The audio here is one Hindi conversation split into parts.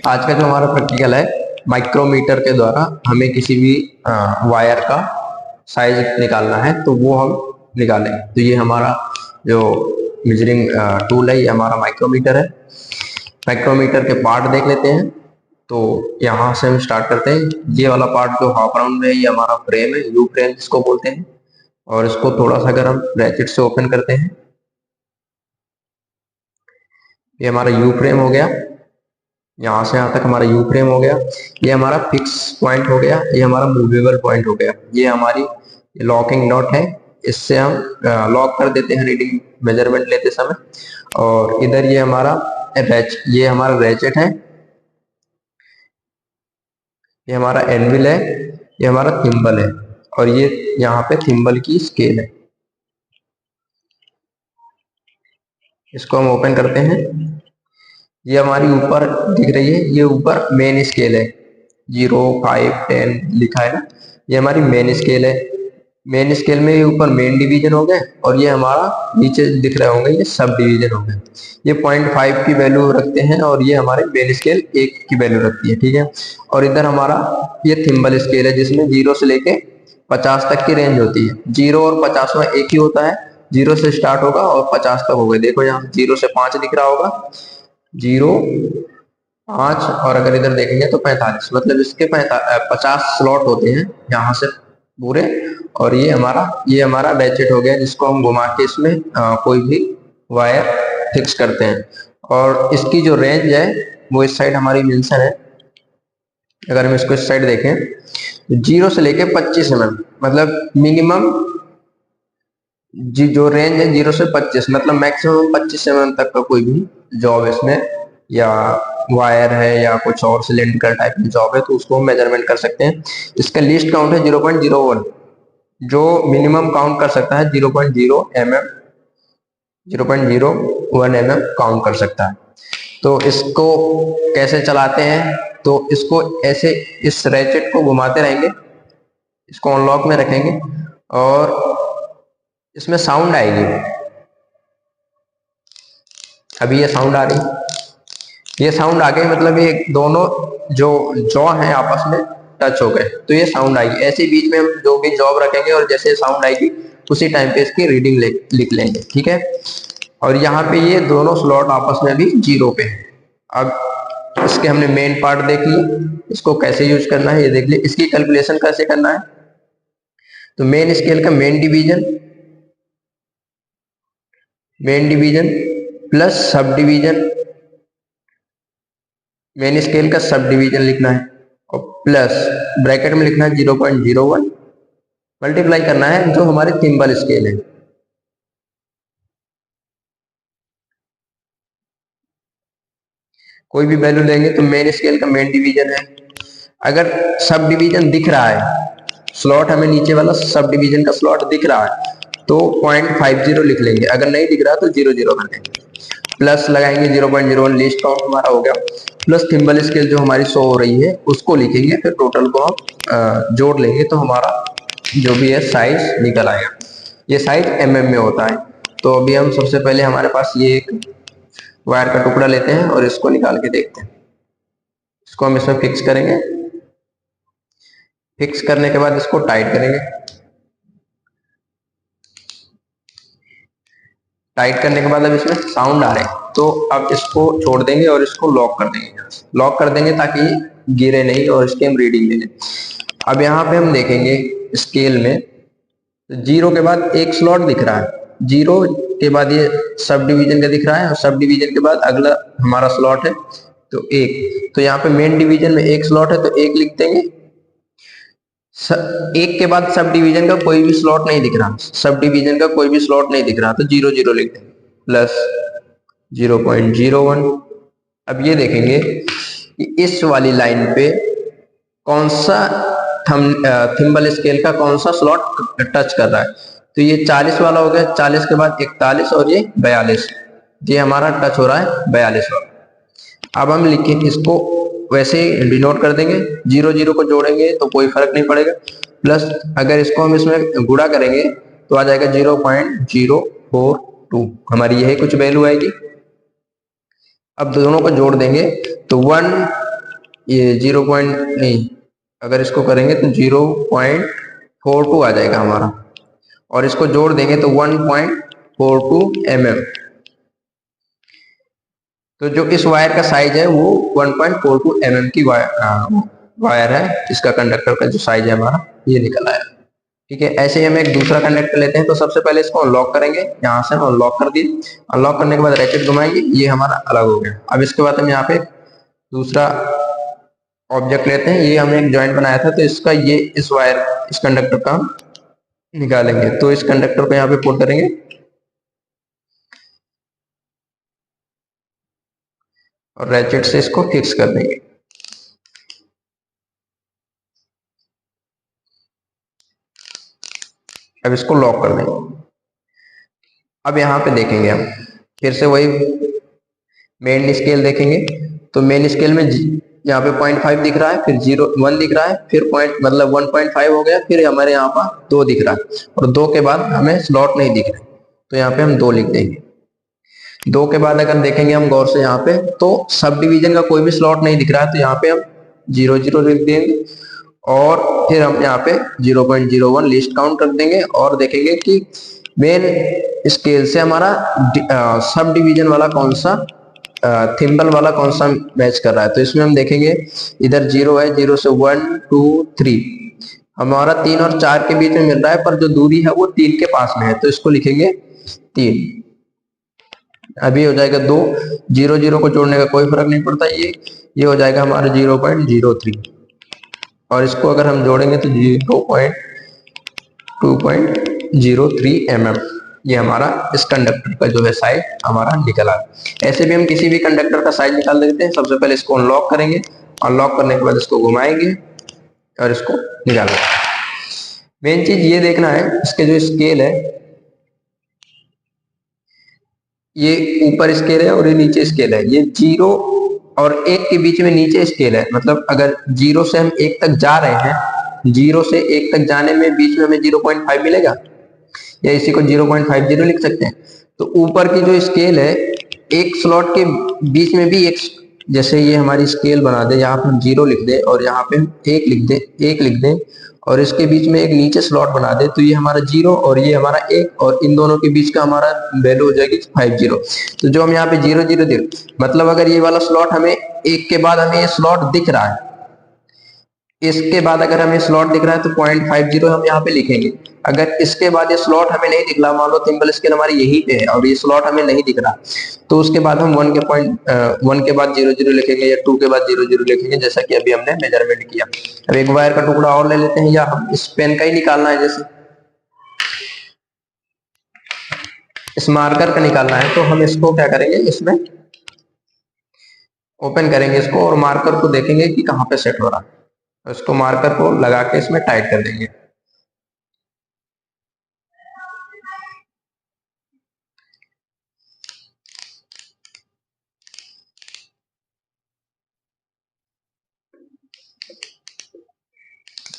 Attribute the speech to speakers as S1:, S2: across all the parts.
S1: आज का जो हमारा प्रैक्टिकल है, माइक्रोमीटर के द्वारा हमें किसी भी वायर का साइज निकालना है, तो वो हम निकालेंगे। तो ये हमारा जो मेजरिंग टूल है, ये हमारा माइक्रोमीटर है। माइक्रोमीटर के पार्ट देख लेते हैं। तो यहाँ से हम स्टार्ट करते हैं। ये वाला पार्ट जो हाफ राउंड में है, ये हमारा फ्रेम है, यू फ्रेम जिसको बोलते हैं। और इसको थोड़ा सा अगर हम ब्रैकेट से ओपन करते हैं, ये हमारा यू फ्रेम हो गया। यहाँ से यहाँ तक हमारा यू फ्रेम हो गया। ये हमारा फिक्स पॉइंट हो गया, ये हमारा मूवेबल पॉइंट हो गया। ये हमारी लॉकिंग नॉट है, इससे हम लॉक कर देते हैं रीडिंग मेजरमेंट लेते समय। और इधर ये हमारा ये हमारा रेचेट है, ये हमारा एनविल है, ये हमारा थिम्बल है, और ये यहाँ पे थिम्बल की स्केल है। इसको हम ओपन करते हैं। ये हमारी ऊपर दिख रही है, ये ऊपर मेन स्केल है, 0, 5, 10 लिखा है ना, ये हमारी मेन स्केल है। मेन स्केल में ये ऊपर मेन डिवीजन हो गए, और ये हमारा नीचे दिख रहे होंगे ये सब डिवीजन हो गए। ये 0.5 की वैल्यू रखते हैं, और ये हमारे मेन स्केल 1 की वैल्यू रखती है, ठीक है। और इधर हमारा ये थिम्बल स्केल है, जिसमें 0 से लेके 50 तक की रेंज होती है। 0 और 50 में एक ही होता है, 0 से स्टार्ट होगा और 50 तक होगा। देखो यहाँ 0 से 5 दिख रहा होगा, 0, 5, और अगर इधर देखेंगे तो 45, मतलब इसके 50 स्लॉट होते हैं यहाँ से पूरे। और ये हमारा रैचेट हो गया, जिसको हम घुमा के इसमें कोई भी वायर फिक्स करते हैं। और इसकी जो रेंज है वो इस साइड हमारी मेंशन है। अगर हम इसको इस साइड देखें तो 0 से लेके 25 mm, मतलब मिनिमम जो रेंज है 0 से 25, मतलब मैक्सिमम 25 mm तक का कोई भी जॉब इसमें, या वायर है या कुछ और सिलेंड्रिकल टाइप की जॉब है, तो उसको हम मेजरमेंट कर सकते हैं। इसका लिस्ट काउंट है 0.01, जो मिनिमम काउंट कर सकता है 0.01 mm काउंट कर सकता है। तो इसको कैसे चलाते हैं, तो इसको ऐसे इस रैचेट को घुमाते रहेंगे, इसको अनलॉक में रखेंगे, और इसमें साउंड आएगी। अभी ये साउंड आ रही, ये साउंड आ गई, मतलब ये दोनों जो जॉ हैं आपस में टच हो गए, तो ये साउंड आएगी। ऐसे बीच में हम जो भी जॉब रखेंगे, और जैसे साउंड आएगी उसी टाइम पे इसकी रीडिंग लिख लेंगे, ठीक है। और यहाँ पे ये दोनों स्लॉट आपस में भी 0 पे है। अब इसके हमने मेन पार्ट देख लिया, इसको कैसे यूज करना है ये देख लिया। इसकी कैलकुलेशन कैसे करना है, तो मेन स्केल का main division plus sub division, main scale का सब डिवीजन लिखना है, और प्लस ब्रैकेट में लिखना है 0.01, मल्टीप्लाई करना है जो हमारे थिम्बल स्केल है। कोई भी वैल्यू लेंगे तो मेन स्केल का मेन डिवीजन है। अगर सब डिवीजन दिख रहा है, स्लॉट हमें नीचे वाला सब डिवीजन का स्लॉट दिख रहा है, तो 0.50 लिख लेंगे। अगर नहीं दिख रहा तो 0 कर देंगे, प्लस लगाएंगे 0.01, लिस्ट काउंट हमारा हो गया। प्लस थिम्बल स्केल जो हमारी शो हो रही है उसको लिखेंगे, फिर टोटल को हम जोड़ लेंगे, तो हमारा जो भी है साइज निकल आएगा। ये साइज mm में होता है। तो अभी हम सबसे पहले हमारे पास ये एक वायर का टुकड़ा लेते हैं, और इसको निकाल के देखते हैं। इसको हम इसमें फिक्स करेंगे, फिक्स करने के बाद इसको टाइट करेंगे। टाइट करने के बाद अब इसमें साउंड आ रहे हैं, तो अब इसको छोड़ देंगे और इसको लॉक कर देंगे। लॉक कर देंगे ताकि गिरे नहीं, और इसकी हम रीडिंग ले लें। अब यहाँ पे हम देखेंगे स्केल में 0 के बाद एक स्लॉट दिख रहा है, 0 के बाद ये सब डिवीजन का दिख रहा है, और सब डिवीजन के बाद अगला हमारा स्लॉट है तो 1। तो यहाँ पे मेन डिवीजन में एक स्लॉट है तो 1 लिख देंगे। 1 के बाद सब डिवीजन का कोई भी स्लॉट नहीं दिख रहा, सब डिवीजन का कोई भी स्लॉट नहीं दिख रहा, तो 0 लिख देंगे, प्लस 0.01। अब ये देखेंगे कि इस वाली लाइन पे कौन सा थिम्बल स्केल का कौन सा स्लॉट टच कर रहा है। तो ये 40 वाला हो गया, 40 के बाद 41, और ये 42, ये हमारा टच हो रहा है 42 वाला। अब हम लिखें इसको वैसे ही डिनोट कर देंगे, 0 को जोड़ेंगे तो कोई फर्क नहीं पड़ेगा, प्लस अगर इसको हम इसमें गुणा करेंगे तो आ जाएगा 0.042, हमारी यही कुछ वैल्यू आएगी। अब दोनों को जोड़ देंगे तो 1 ये 0 पॉइंट नहीं, अगर इसको करेंगे तो 0.42 आ जाएगा हमारा, और इसको जोड़ देंगे तो 1.42 mm। तो जो इस वायर का साइज है वो 1.42 mm की वायर है, इसका कंडक्टर का जो साइज है हमारा ये निकल आया। ठीक है, ऐसे ही हम एक दूसरा कंडक्टर लेते हैं। तो सबसे पहले इसको अनलॉक करेंगे, यहाँ से हम अनलॉक कर दिए। अनलॉक करने के बाद रैकेट घुमाएंगे, ये हमारा अलग हो गया। अब इसके बाद हम यहाँ पे दूसरा ऑब्जेक्ट लेते हैं, ये हमने एक जॉइंट बनाया था, तो इसका ये इस वायर इस कंडक्टर का हम निकालेंगे। तो इस कंडक्टर को यहाँ पे पुट करेंगे और रैचेट से इसको फिक्स कर देंगे। अब इसको लॉक कर देंगे। अब यहाँ पे देखेंगे हम फिर से वही मेन स्केल देखेंगे, तो मेन स्केल में यहाँ पे 0.5 दिख रहा है, फिर 1 दिख रहा है, फिर पॉइंट मतलब 1.5 हो गया, फिर हमारे यहाँ पर 2 दिख रहा है, और 2 के बाद हमें स्लॉट नहीं दिख रहे, तो यहाँ पे हम 2 लिख देंगे। 2 के बाद अगर देखेंगे हम गौर से यहाँ पे, तो सब डिवीजन का कोई भी स्लॉट नहीं दिख रहा है, तो यहाँ पे हम 0 लिख देंगे, और फिर हम यहाँ पे 0.01 लिस्ट काउंट कर देंगे, और देखेंगे कि मेन स्केल से हमारा सब डिवीजन वाला कौन सा थिम्बल वाला कौन सा मैच कर रहा है। तो इसमें हम देखेंगे इधर 0 है, 0 से 1 2 3 हमारा 3 और 4 के बीच में मिल रहा है, पर जो दूरी है वो 3 के पास में है, तो इसको लिखेंगे 3। अभी हो जाएगा 2, 0 को जोड़ने का कोई फर्क नहीं पड़ता, ये हो जाएगा हमारा 0.03, और इसको अगर हम जोड़ेंगे तो 2.03 mm ये हमारा इस कंडक्टर का जो है साइज हमारा निकला। ऐसे भी हम किसी भी कंडक्टर का साइज निकाल देते हैं। सबसे पहले इसको अनलॉक करेंगे, अनलॉक करने के बाद इसको घुमाएंगे और इसको निकालेंगे। मेन चीज ये देखना है, इसके जो स्केल है, ये ऊपर स्केल है और ये नीचे स्केल है, ये 0 और 1 के बीच में नीचे स्केल है। मतलब अगर 0 से हम 1 तक जा रहे हैं, 0 से 1 तक जाने में बीच में हमें 0.5 मिलेगा, या इसी को 0.50 लिख सकते हैं। तो ऊपर की जो स्केल है, एक स्लॉट के बीच में भी एक, जैसे ये हमारी स्केल बना दे, यहाँ पे हम 0 लिख दे और यहाँ पे हम 1 लिख दे, और इसके बीच में एक नीचे स्लॉट बना दे, तो ये हमारा 0 और ये हमारा 1, और इन दोनों के बीच का हमारा वैल्यू हो जाएगी 50। तो जो हम यहाँ पे 0 मतलब अगर ये वाला स्लॉट हमें 1 के बाद हमें ये स्लॉट दिख रहा है, इसके बाद अगर हमें स्लॉट दिख रहा है तो 0.50 हम यहाँ पे लिखेंगे। अगर इसके बाद ये स्लॉट हमें नहीं दिख रहा, मान लो थिम्बल स्केल हमारी यहीं पे है और ये स्लॉट हमें नहीं दिख रहा, तो उसके बाद हम 1 के बाद 0 लिखेंगे, या 2 के बाद 0 लिखेंगे, जैसा कि अभी हमने मेजरमेंट किया। अब एक वायर का टुकड़ा और ले लेते हैं, या हम इस पेन का ही निकालना है, जैसे इस मार्कर का निकालना है, तो हम इसको क्या करेंगे, इसमें ओपन करेंगे इसको, और मार्कर को देखेंगे कि कहाँ पे सेट हो रहा है, उसको मार्कर को लगा के इसमें टाइट कर देंगे।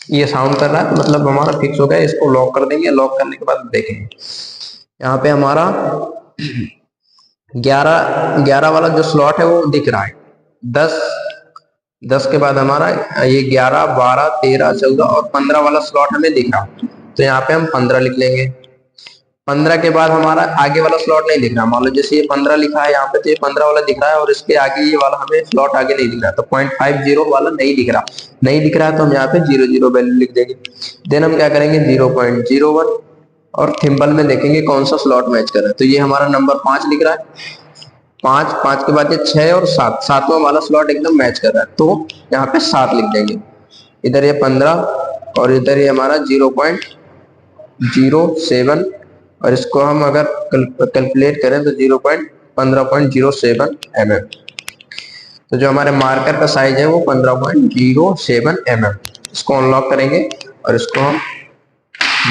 S1: ये साउंड कर रहा है, तो मतलब हमारा फिक्स हो गया। इसको लॉक कर देंगे, लॉक करने के बाद देखेंगे यहाँ पे हमारा 11 वाला जो स्लॉट है वो दिख रहा है। 10 के बाद हमारा ये 11 12 13 14 और 15 वाला स्लॉट हमें दिख रहा है, तो यहाँ पे हम 15 लिख लेंगे। 15 के बाद हमारा आगे वाला स्लॉट नहीं दिख रहा, मान लो जैसे ये 15 लिखा है यहाँ पे, तो ये 15 वाला दिख रहा है, और इसके आगे ये वाला हमें स्लॉट आगे नहीं दिख रहा, तो 0.50 वाला नहीं दिख रहा है, तो हम यहाँ पे 0 वैल्यू लिख देंगे। देन हम क्या करेंगे, 0.01, और थिम्बल में देखेंगे कौन सा स्लॉट मैच कर रहा है, तो ये हमारा नंबर 5 लिख रहा है। 5 के बाद ये 6 और 7, सातवां वाला स्लॉट एकदम मैच कर रहा है, तो यहाँ पे 7 लिख देंगे। इधर ये 15 और इधर ये हमारा 0.07, और इसको हम अगर कैलकुलेट करें तो 15.07 mm। तो जो हमारे मार्कर का साइज है वो 15.07 mm। इसको अनलॉक करेंगे और इसको हम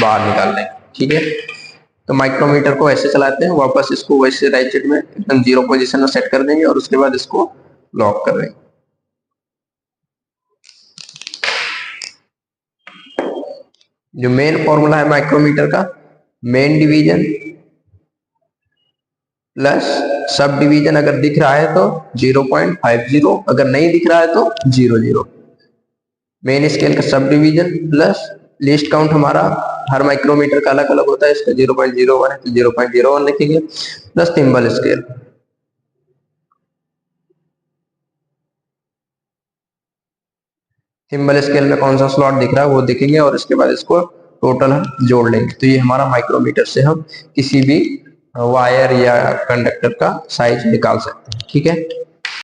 S1: बाहर निकाल लेंगे। ठीक है, तो माइक्रोमीटर को ऐसे चलाते हैं, वापस इसको वैसे राइट साइड में एकदम 0 पोजीशन में सेट कर देंगे, और उसके बाद इसको लॉक कर देंगे। जो मेन फॉर्मूला है माइक्रोमीटर का, main division plus sub division अगर दिख रहा है तो 0.50, अगर नहीं दिख रहा है तो 00। मेन स्केल का sub division plus least count हमारा हर माइक्रोमीटर का अलग अलग होता है, इसका 0.01 है तो 0.01 लिखेंगे, plus thimble scale. Thimble scale में कौन सा स्लॉट दिख रहा है वो देखेंगे और इसके बाद इसको टोटल हम जोड़ लेंगे। तो ये हमारा माइक्रोमीटर से हम किसी भी वायर या कंडक्टर का साइज निकाल सकते हैं। ठीक है।